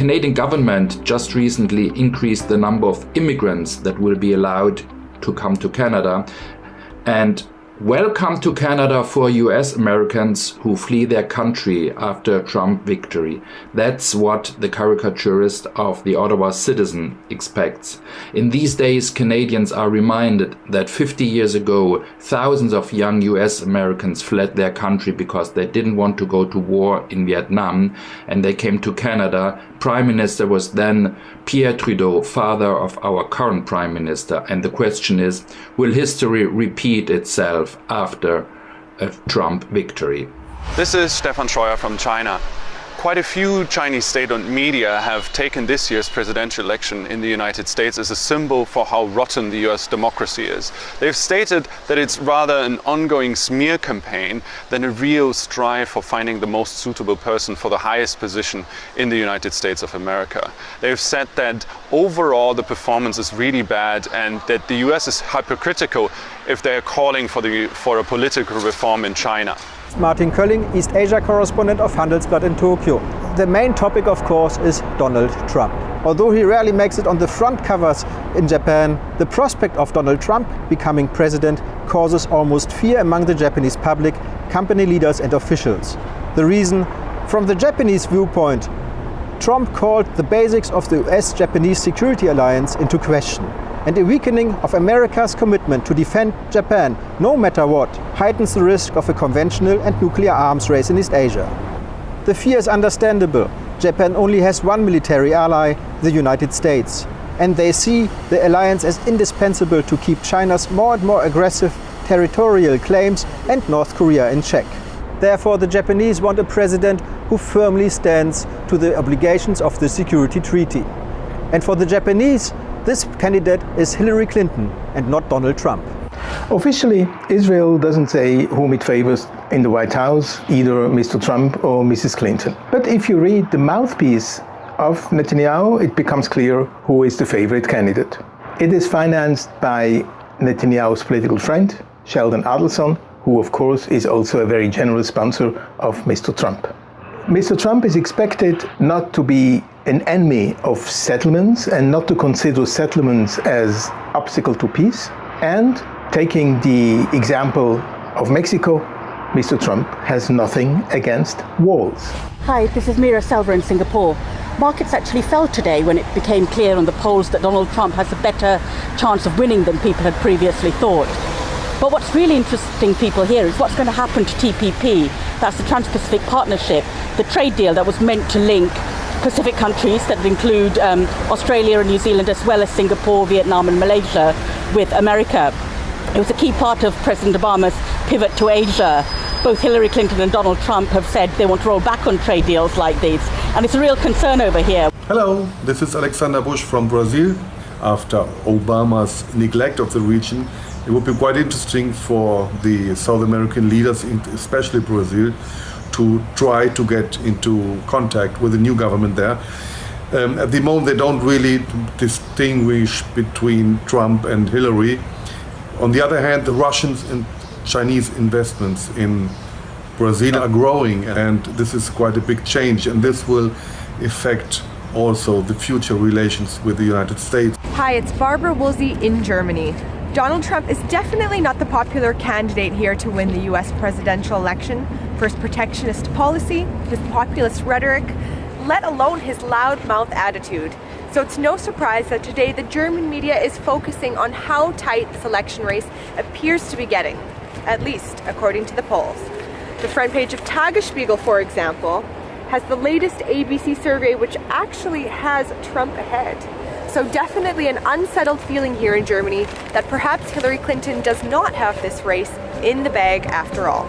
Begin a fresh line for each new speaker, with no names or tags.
Canadian government just recently increased the number of immigrants that will be allowed to come to Canada. And welcome to Canada for US Americans who flee their country after Trump victory. That's what the caricaturist of the Ottawa Citizen expects. In these days, Canadians are reminded that 50 years ago, thousands of young US Americans fled their country because they didn't want to go to war in Vietnam, and they came to Canada. Prime Minister was then Pierre Trudeau, father of our current Prime Minister. And the question is, will history repeat itself after a Trump victory?
This is Stefan Scheuer from China. Quite a few Chinese state-owned media have taken this year's presidential election in the United States as a symbol for how rotten the US democracy is. They've stated that it's rather an ongoing smear campaign than a real strive for finding the most suitable person for the highest position in the United States of America. They've said that overall the performance is really bad and that the US is hypocritical if they're calling for a political reform in China.
Martin Kölling, East Asia correspondent of Handelsblatt in Tokyo. The main topic, of course, is Donald Trump. Although he rarely makes it on the front covers in Japan, the prospect of Donald Trump becoming president causes almost fear among the Japanese public, company leaders and officials. The reason? From the Japanese viewpoint, Trump called the basics of the US-Japanese security alliance into question. And a weakening of America's commitment to defend Japan, no matter what, heightens the risk of a conventional and nuclear arms race in East Asia. The fear is understandable. Japan only has one military ally, the United States. And they see the alliance as indispensable to keep China's more and more aggressive territorial claims and North Korea in check. Therefore, the Japanese want a president who firmly stands to the obligations of the security treaty. And for the Japanese, this candidate is Hillary Clinton and not Donald Trump.
Officially, Israel doesn't say whom it favors in the White House, either Mr. Trump or Mrs. Clinton. But if you read the mouthpiece of Netanyahu, it becomes clear who is the favorite candidate. It is financed by Netanyahu's political friend, Sheldon Adelson, who of course is also a very generous sponsor of Mr. Trump. Mr. Trump is expected not to be an enemy of settlements and not to consider settlements as obstacle to peace. And taking the example of Mexico, Mr. Trump has nothing against walls.
Hi, this is Mira Selva in Singapore. Markets actually fell today when it became clear on the polls that Donald Trump has a better chance of winning than people had previously thought. But what's really interesting, people, here is what's going to happen to TPP. That's the Trans-Pacific Partnership, the trade deal that was meant to link Pacific countries that include Australia and New Zealand, as well as Singapore, Vietnam and Malaysia, with America. It was a key part of President Obama's pivot to Asia. Both Hillary Clinton and Donald Trump have said they want to roll back on trade deals like these, and it's a real concern over here.
Hello, this is Alexander Bush from Brazil. After Obama's neglect of the region, it would be quite interesting for the South American leaders, especially Brazil, to try to get into contact with the new government there. At the moment, they don't really distinguish between Trump and Hillary. On the other hand, the Russian and Chinese investments in Brazil are growing, and this is quite a big change, and this will affect also the future relations with the United States.
Hi, it's Barbara Woolsey in Germany. Donald Trump is definitely not the popular candidate here to win the US presidential election for his protectionist policy, his populist rhetoric, let alone his loudmouth attitude. So it's no surprise that today the German media is focusing on how tight this election race appears to be getting, at least according to the polls. The front page of Tagesspiegel, for example, has the latest ABC survey, which actually has Trump ahead. So definitely an unsettled feeling here in Germany that perhaps Hillary Clinton does not have this race in the bag after all.